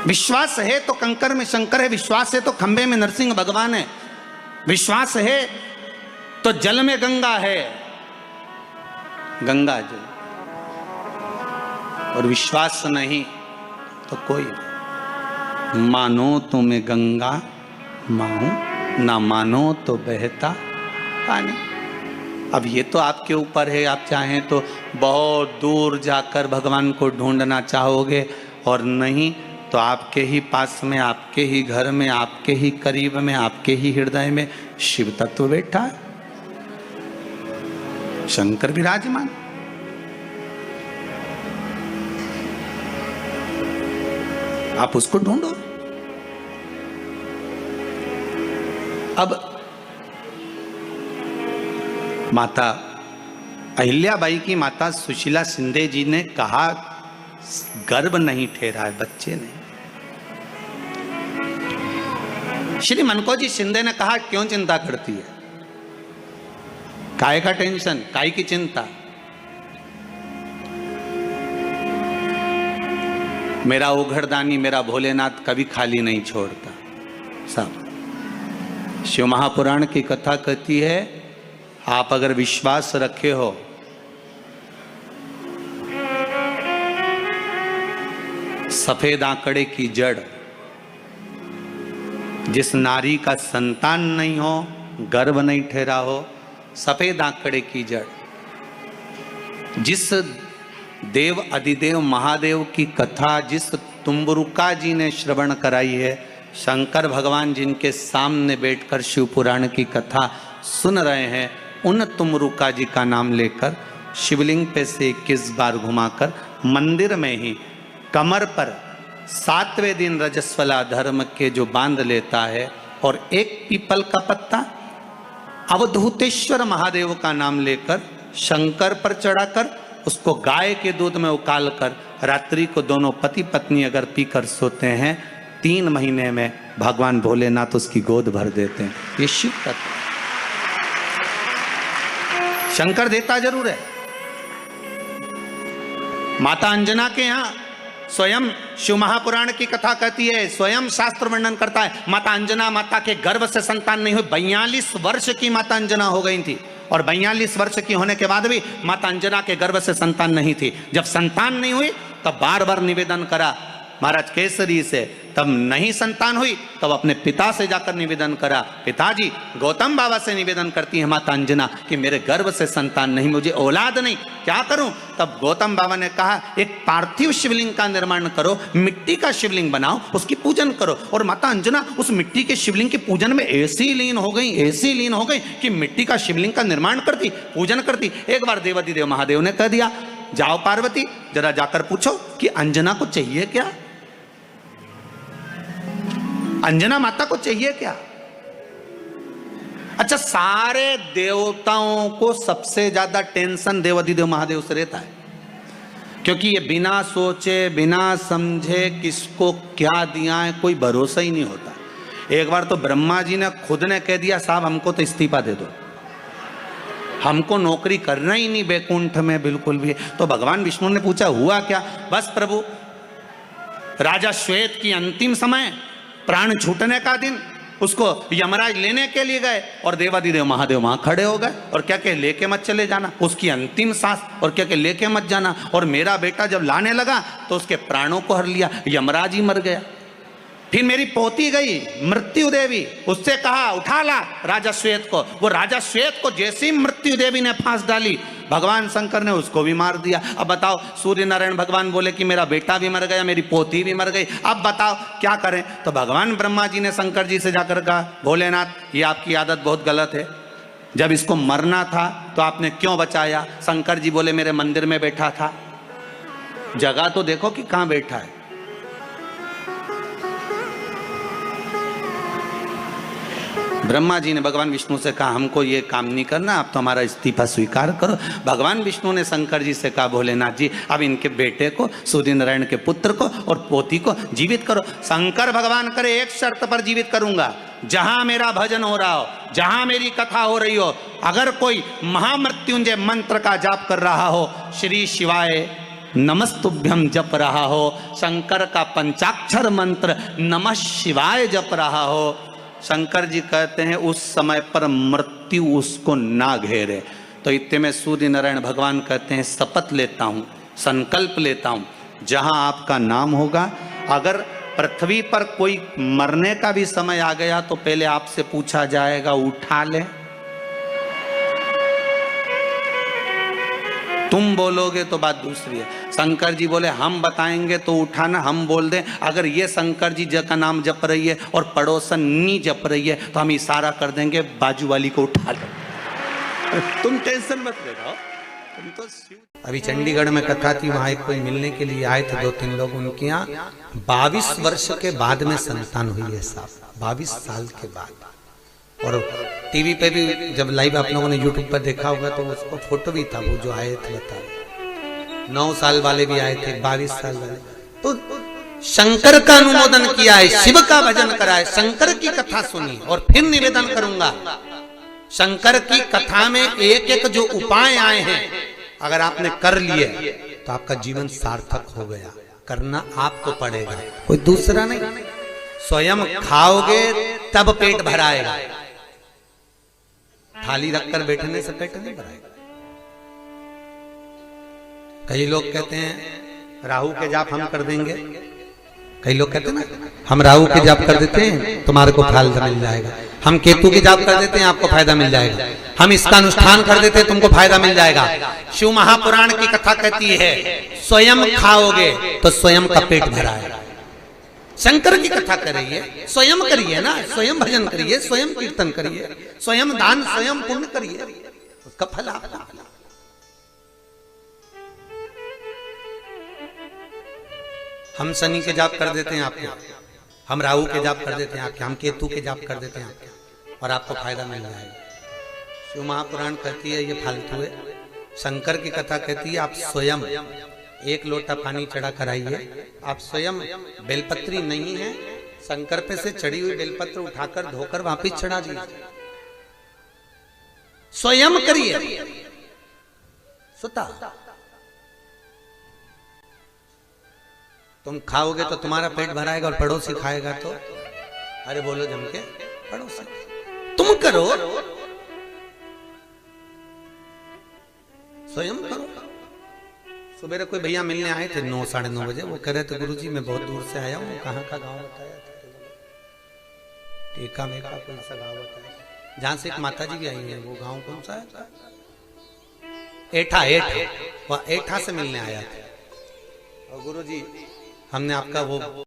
विश्वास है तो कंकर में शंकर है, विश्वास है तो खंबे में नरसिंह भगवान है, विश्वास है तो जल में गंगा है, गंगा जल, और विश्वास नहीं तो कोई नहीं। मानो तो मैं गंगा माहूं, ना मानो तो बहता पानी। अब ये तो आपके ऊपर है, आप चाहें तो बहुत दूर जाकर भगवान को ढूंढना चाहोगे, और नहीं तो आपके ही पास में, आपके ही घर में, आपके ही करीब में, आपके ही हृदय में शिव तत्व बैठा है, शंकर विराजमान। आप उसको ढूंढो। अब माता अहिल्याबाई की माता सुशीला शिंदे जी ने कहा गर्भ नहीं ठहरा है, बच्चे नहीं। श्री मनकोजी शिंदे ने कहा क्यों चिंता करती है, काय का टेंशन, काय की चिंता। मेरा उघड़दानी मेरा भोलेनाथ कभी खाली नहीं छोड़ता। सब शिव महापुराण की कथा कहती है, आप अगर विश्वास रखे हो सफेद आंकड़े की जड़, जिस नारी का संतान नहीं हो, गर्भ नहीं ठहरा हो, सफेद आंकड़े की जड़, जिस देव अधिदेव महादेव की कथा जिस तुम्बरुका जी ने श्रवण कराई है, शंकर भगवान जिनके सामने बैठकर शिव पुराण की कथा सुन रहे हैं, उन तुम्बरुका जी का नाम लेकर शिवलिंग पे से 21 बार घुमाकर मंदिर में ही कमर पर 7वें दिन रजस्वला धर्म के जो बांध लेता है, और एक पीपल का पत्ता अवधूतेश्वर महादेव का नाम लेकर शंकर पर चढ़ाकर उसको गाय के दूध में उकाल कर रात्रि को दोनों पति पत्नी अगर पीकर सोते हैं, 3 महीने में भगवान भोलेनाथ उसकी गोद भर देते हैं। ये शिव तत्व। शंकर देता जरूर है। माता अंजना के यहां स्वयं शिव महापुराण की कथा कहती है, स्वयं शास्त्र वर्णन करता है, माता अंजना माता के गर्भ से संतान नहीं हुई। 42 वर्ष की माता अंजना हो गई थी, और 42 वर्ष की होने के बाद भी माता अंजना के गर्भ से संतान नहीं थी। जब संतान नहीं हुई तब बार बार निवेदन करा महाराज केसरी से, तब नहीं संतान हुई तब अपने पिता से जाकर निवेदन करा, पिताजी गौतम बाबा से निवेदन करती है माता अंजना कि मेरे गर्भ से संतान नहीं, मुझे औलाद नहीं, क्या करूं। तब गौतम बाबा ने कहा एक पार्थिव शिवलिंग का निर्माण करो, मिट्टी का शिवलिंग बनाओ, उसकी पूजन करो। और माता अंजना उस मिट्टी के शिवलिंग के पूजन में ऐसी लीन हो गई, ऐसी लीन हो गई कि मिट्टी का शिवलिंग का निर्माण करती, पूजन करती। एक बार देवाधिदेव महादेव ने कह दिया, जाओ पार्वती जरा जाकर पूछो कि अंजना को चाहिए क्या, अंजना माता को चाहिए क्या। अच्छा, सारे देवताओं को सबसे ज्यादा टेंशन देवाधिदेव महादेव से रहता है, क्योंकि ये बिना सोचे बिना समझे किसको क्या दिया है कोई भरोसा ही नहीं होता। एक बार तो ब्रह्मा जी ने खुद ने कह दिया, साहब हमको तो इस्तीफा दे दो, हमको नौकरी करना ही नहीं बैकुंठ में बिल्कुल भी। तो भगवान विष्णु ने पूछा हुआ क्या। बस प्रभु, राजा श्वेत की अंतिम समय, प्राण छूटने का दिन, उसको यमराज लेने के लिए गए और देवाधिदेव महादेव वहां खड़े हो गए और क्या कहे, लेके मत चले जाना, उसकी अंतिम सांस, और क्या कहे लेके मत जाना। और मेरा बेटा जब लाने लगा तो उसके प्राणों को हर लिया, यमराज ही मर गया। फिर मेरी पोती गई मृत्यु देवी, उससे कहा उठा ला राजा श्वेत को। वो राजा श्वेत को जैसे ही मृत्यु देवी ने फांस डाली, भगवान शंकर ने उसको भी मार दिया। अब बताओ, सूर्य नारायण भगवान बोले कि मेरा बेटा भी मर गया, मेरी पोती भी मर गई, अब बताओ क्या करें। तो भगवान ब्रह्मा जी ने शंकर जी से जाकर कहा, भोलेनाथ ये आपकी आदत बहुत गलत है, जब इसको मरना था तो आपने क्यों बचाया। शंकर जी बोले मेरे मंदिर में बैठा था, जगह तो देखो कि कहां बैठा है। ब्रह्मा जी ने भगवान विष्णु से कहा हमको ये काम नहीं करना, आप तो हमारा इस्तीफा स्वीकार करो। भगवान विष्णु ने शंकर जी से कहा भोलेनाथ जी अब इनके बेटे को, सूर्य नारायण के पुत्र को और पोती को जीवित करो। शंकर भगवान करे एक शर्त पर जीवित करूंगा, जहां मेरा भजन हो रहा हो, जहां मेरी कथा हो रही हो, अगर कोई महामृत्युंजय मंत्र का जाप कर रहा हो, श्री शिवाय नमस्तुभ्यम जप रहा हो, शंकर का पंचाक्षर मंत्र नमः शिवाय जप रहा हो, शंकर जी कहते हैं उस समय पर मृत्यु उसको ना घेरे। तो इतने में सूर्य नारायण भगवान कहते हैं शपथ लेता हूँ, संकल्प लेता हूँ, जहाँ आपका नाम होगा, अगर पृथ्वी पर कोई मरने का भी समय आ गया तो पहले आपसे पूछा जाएगा उठा ले। तुम बोलोगे तो बात दूसरी है। शंकर जी बोले हम बताएंगे तो उठाना, हम बोल दें अगर ये शंकर जी का नाम जप रही है और पड़ोसन नी जप रही है तो हम इशारा कर देंगे बाजू वाली को उठा लो। तुम टेंशन मत ले रहा, तुम तो अभी चंडीगढ़ में कथा थी, वहां एक कोई मिलने के लिए आए थे 2-3 लोग, उनके यहाँ 22 वर्ष के बाद में संतान हुई है साहब, 22 साल के बाद। और टीवी पे भी जब लाइव आप लोगों ने यूट्यूब पर देखा होगा तो उसको फोटो भी था, वो जो आए थे बता 9 साल वाले भी आए थे, 22 साल वाले। तो शंकर का अनुमोदन किया है, शिव का भजन करा है, शंकर की कथा सुनी। और फिर निवेदन करूंगा, शंकर की कथा में एक एक जो उपाय आए हैं अगर आपने कर लिए तो आपका जीवन सार्थक हो गया। करना आपको पड़ेगा, कोई दूसरा नहीं। स्वयं खाओगे तब पेट भराएगा, थाली रखकर बैठने से पेट नहीं भराएगा। कई लोग कहते हैं राहु के जाप हम कर देंगे, कई लोग कहते हैं ना हम राहु के जाप कर देते हैं तुम्हारे को फायदा मिल जाएगा, हम केतु के जाप कर देते हैं आपको फायदा मिल जाएगा, हम इसका अनुष्ठान कर देते हैं तुमको फायदा मिल जाएगा। शिव महापुराण की कथा कहती है स्वयं खाओगे तो स्वयं का पेट भराएगा। शंकर की कथा करिए, स्वयं करिए ना, स्वयं भजन करिए, स्वयं कीर्तन करिए, स्वयं दान, स्वयं पुण्य करिए, उसका फल आपको। हम शनि के जाप कर देते हैं आपके, हम राहु के जाप कर देते हैं आपके, हम केतु के जाप कर देते हैं आपके, और आपको फायदा मिल जाएगा। शिव महापुराण कहती है ये फालतू है, शंकर की कथा कहती है आप स्वयं 1 लोटा पानी चढ़ा कर आइए, आप स्वयं बेलपत्री नहीं है, शंकर पे से चढ़ी हुई बेलपत्र उठाकर धोकर वापिस चढ़ा दीजिए, स्वयं करिए। सुता तुम खाओगे तो तुम्हारा पेट भराएगा और पड़ोसी खाएगा तो, अरे बोलो जम के, पड़ोसी तुम करो, स्वयं करो। सुबह कोई भैया मिलने आए थे 9-9:30 बजे, वो कह रहे थे गुरुजी मैं बहुत दूर से आया हूँ, कहाँ का गांव बताया था, टीका में का कोई सा गांव बताया, जहाँ से एक माता जी भी आई है, वो गांव कौन सा है, एठा, एठा, वह एठा से मिलने आया था। और गुरुजी हमने आपका वो